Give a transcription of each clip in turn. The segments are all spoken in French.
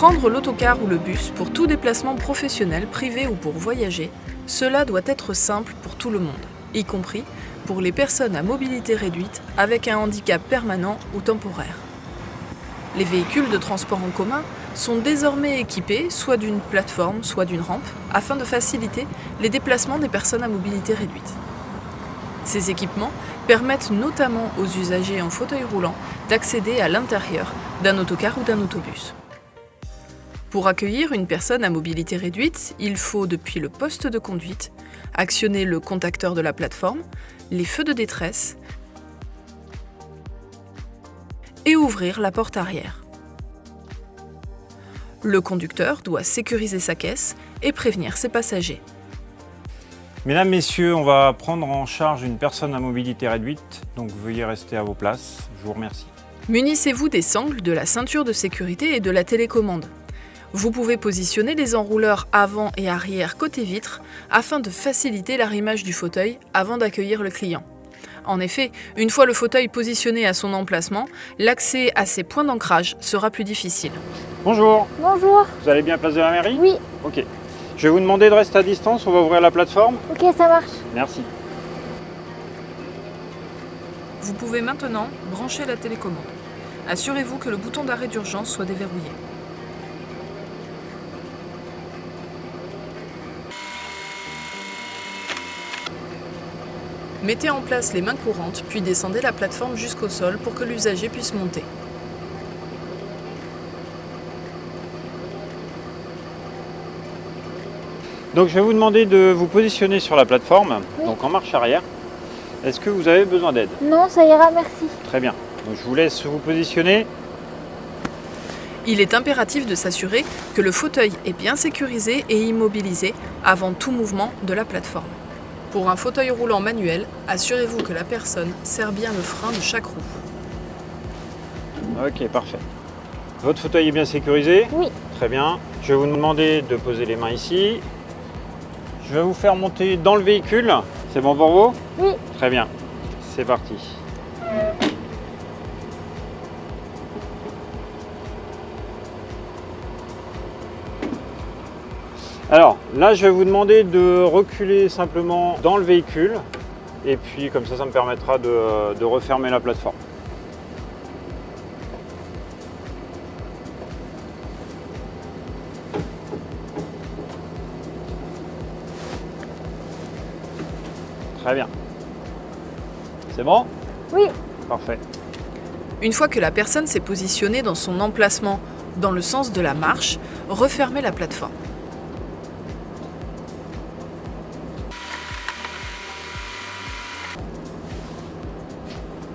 Prendre l'autocar ou le bus pour tout déplacement professionnel, privé ou pour voyager, cela doit être simple pour tout le monde, y compris pour les personnes à mobilité réduite avec un handicap permanent ou temporaire. Les véhicules de transport en commun sont désormais équipés soit d'une plateforme, soit d'une rampe, afin de faciliter les déplacements des personnes à mobilité réduite. Ces équipements permettent notamment aux usagers en fauteuil roulant d'accéder à l'intérieur d'un autocar ou d'un autobus. Pour accueillir une personne à mobilité réduite, il faut, depuis le poste de conduite, actionner le contacteur de la plateforme, les feux de détresse et ouvrir la porte arrière. Le conducteur doit sécuriser sa caisse et prévenir ses passagers. Mesdames, Messieurs, on va prendre en charge une personne à mobilité réduite, donc veuillez rester à vos places. Je vous remercie. Munissez-vous des sangles, de la ceinture de sécurité et de la télécommande. Vous pouvez positionner les enrouleurs avant et arrière côté vitre afin de faciliter l'arrimage du fauteuil avant d'accueillir le client. En effet, une fois le fauteuil positionné à son emplacement, l'accès à ses points d'ancrage sera plus difficile. Bonjour. Bonjour. Vous allez bien place de la mairie? Oui. Ok. Je vais vous demander de rester à distance, on va ouvrir la plateforme. Ok, ça marche. Merci. Vous pouvez maintenant brancher la télécommande. Assurez-vous que le bouton d'arrêt d'urgence soit déverrouillé. Mettez en place les mains courantes, puis descendez la plateforme jusqu'au sol pour que l'usager puisse monter. Donc je vais vous demander de vous positionner sur la plateforme, Oui. donc en marche arrière. Est-ce que vous avez besoin d'aide? Non, ça ira, merci. Très bien. Donc je vous laisse vous positionner. Il est impératif de s'assurer que le fauteuil est bien sécurisé et immobilisé avant tout mouvement de la plateforme. Pour un fauteuil roulant manuel, assurez-vous que la personne serre bien le frein de chaque roue. Ok, parfait. Votre fauteuil est bien sécurisé? Oui. Très bien. Je vais vous demander de poser les mains ici. Je vais vous faire monter dans le véhicule. C'est bon pour vous? Oui. Très bien. C'est parti. Alors là, je vais vous demander de reculer simplement dans le véhicule. Et puis comme ça me permettra de refermer la plateforme. Très bien. C'est bon? Oui. Parfait. Une fois que la personne s'est positionnée dans son emplacement dans le sens de la marche, refermez la plateforme.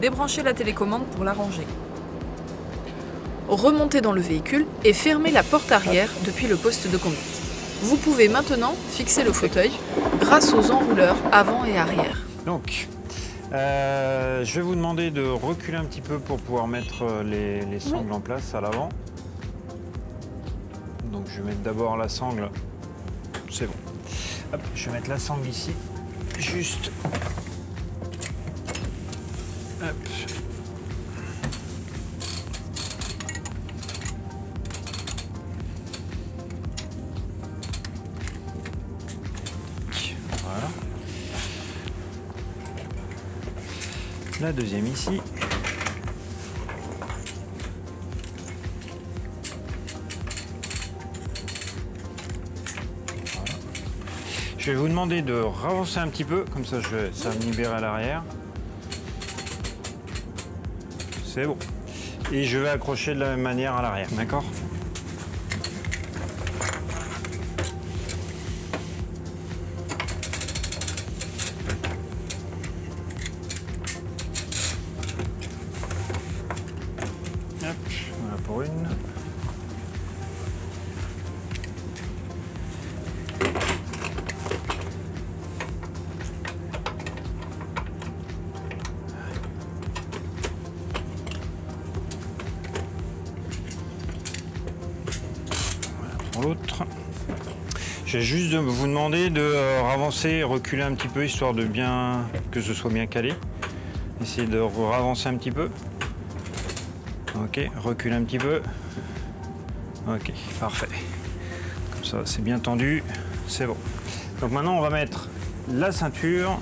Débranchez la télécommande pour la ranger. Remontez dans le véhicule et fermez la porte arrière depuis le poste de conduite. Vous pouvez maintenant fixer le fauteuil grâce aux enrouleurs avant et arrière. Donc, je vais vous demander de reculer un petit peu pour pouvoir mettre les sangles en place à l'avant. Donc je vais mettre d'abord la sangle. C'est bon. Hop, je vais mettre la sangle ici. Juste. Hop. Voilà. La deuxième ici. Voilà. Je vais vous demander de ravancer un petit peu, comme ça ça va me libérer à l'arrière. C'est bon. Et je vais accrocher de la même manière à l'arrière, d'accord? Hop, voilà pour une. L'autre. Je vais juste vous demander de ravancer et reculer un petit peu histoire de bien que ce soit bien calé. Essayez de ravancer un petit peu. Ok, recule un petit peu. Ok, parfait. Comme ça, c'est bien tendu, c'est bon. Donc maintenant, on va mettre la ceinture.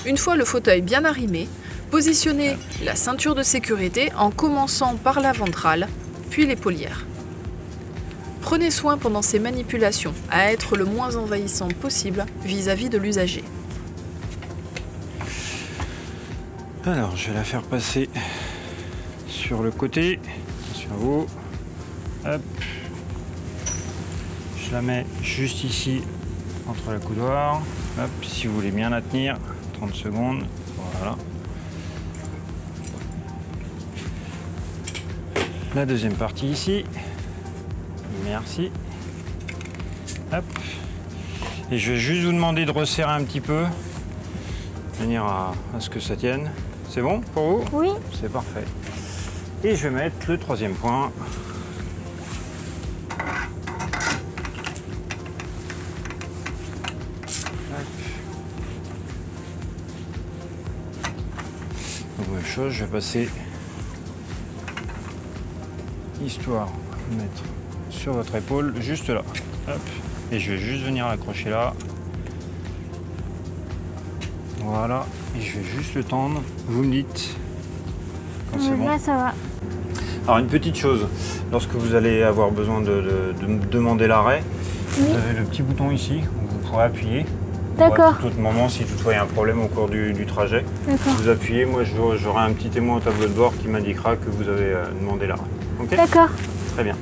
Une fois le fauteuil bien arrimé, positionnez la ceinture de sécurité en commençant par la ventrale, puis l'épaulière. Prenez soin pendant ces manipulations à être le moins envahissant possible vis-à-vis de l'usager. Alors, je vais la faire passer sur le côté. Attention à vous. Hop. Je la mets juste ici, entre la coudoir. Hop, si vous voulez bien la tenir, 30 secondes. Voilà. La deuxième partie ici. Merci. Hop. Et je vais juste vous demander de resserrer un petit peu, de manière à ce que ça tienne. C'est bon pour vous? Oui. C'est parfait. Et je vais mettre le troisième point. Donc, même chose, je vais passer, histoire de mettre sur votre épaule, juste là. Hop. Et je vais juste venir l'accrocher là. Voilà. Et je vais juste le tendre. Vous me dites quand c'est bon. Là, ça va. Alors une petite chose, lorsque vous allez avoir besoin de demander l'arrêt, Oui. vous avez le petit bouton ici où vous pourrez appuyer. D'accord. À tout moment, si toutefois il y a un problème au cours du trajet, D'accord. vous appuyez, moi j'aurai un petit témoin au tableau de bord qui m'indiquera que vous avez demandé l'arrêt. Ok ? D'accord. Très bien.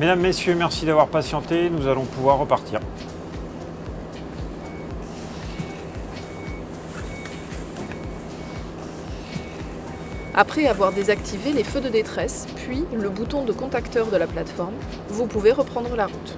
Mesdames, messieurs, merci d'avoir patienté, nous allons pouvoir repartir. Après avoir désactivé les feux de détresse, puis le bouton de contacteur de la plateforme, vous pouvez reprendre la route.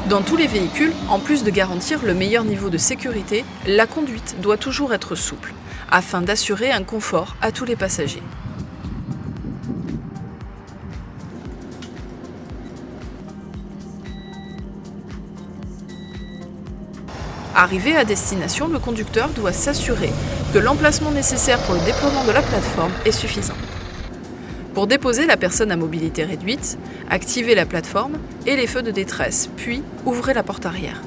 Dans tous les véhicules, en plus de garantir le meilleur niveau de sécurité, la conduite doit toujours être souple, afin d'assurer un confort à tous les passagers. Arrivé à destination, le conducteur doit s'assurer que l'emplacement nécessaire pour le déploiement de la plateforme est suffisant. Pour déposer la personne à mobilité réduite, activez la plateforme et les feux de détresse, puis ouvrez la porte arrière.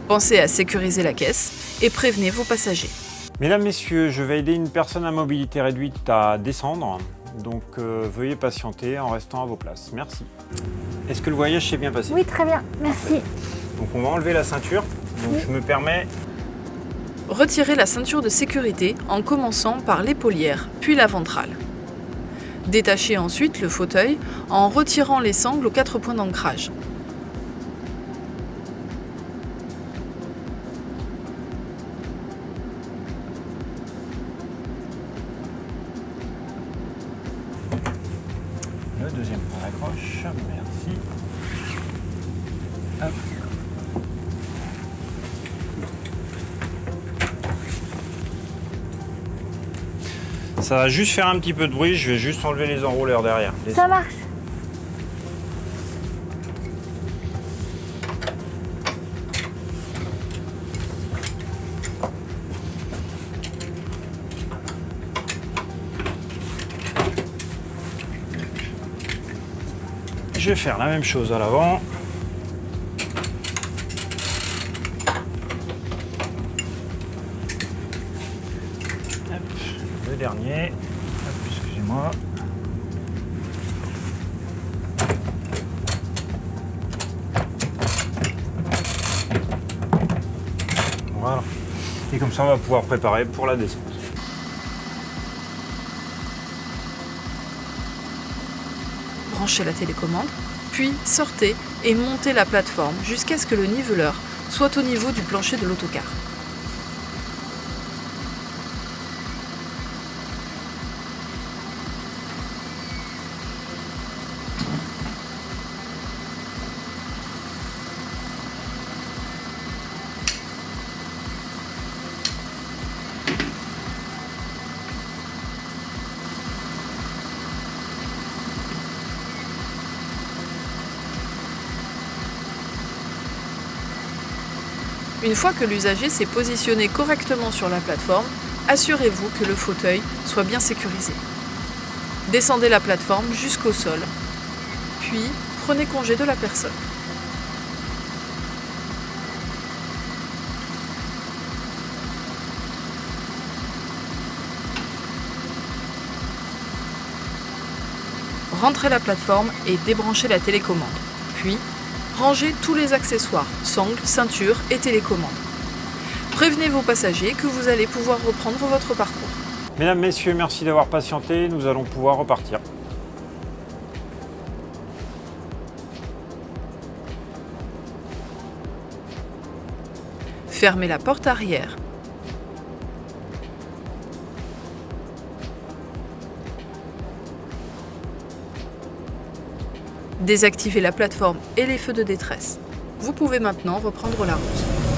Pensez à sécuriser la caisse et prévenez vos passagers. Mesdames, messieurs, je vais aider une personne à mobilité réduite à descendre, donc veuillez patienter en restant à vos places. Merci. Est-ce que le voyage s'est bien passé? Oui, très bien. Merci. Donc on va enlever la ceinture, donc Oui. je me permets. Retirez la ceinture de sécurité en commençant par l'épaulière, puis la ventrale. Détachez ensuite le fauteuil en retirant les sangles aux 4 points d'ancrage. Le deuxième point d'accroche, merci. Hop. Ça va juste faire un petit peu de bruit, je vais juste enlever les enrouleurs derrière. Ça marche. Je vais faire la même chose à l'avant. Le dernier. Hop, excusez-moi. Voilà. Et comme ça, on va pouvoir préparer pour la descente. Branchez la télécommande, puis sortez et montez la plateforme jusqu'à ce que le niveleur soit au niveau du plancher de l'autocar. Une fois que l'usager s'est positionné correctement sur la plateforme, assurez-vous que le fauteuil soit bien sécurisé. Descendez la plateforme jusqu'au sol, puis prenez congé de la personne. Rentrez la plateforme et débranchez la télécommande. Puis, rangez tous les accessoires, sangles, ceintures et télécommande. Prévenez vos passagers que vous allez pouvoir reprendre votre parcours. Mesdames, Messieurs, merci d'avoir patienté. Nous allons pouvoir repartir. Fermez la porte arrière. Désactivez la plateforme et les feux de détresse. Vous pouvez maintenant reprendre la route.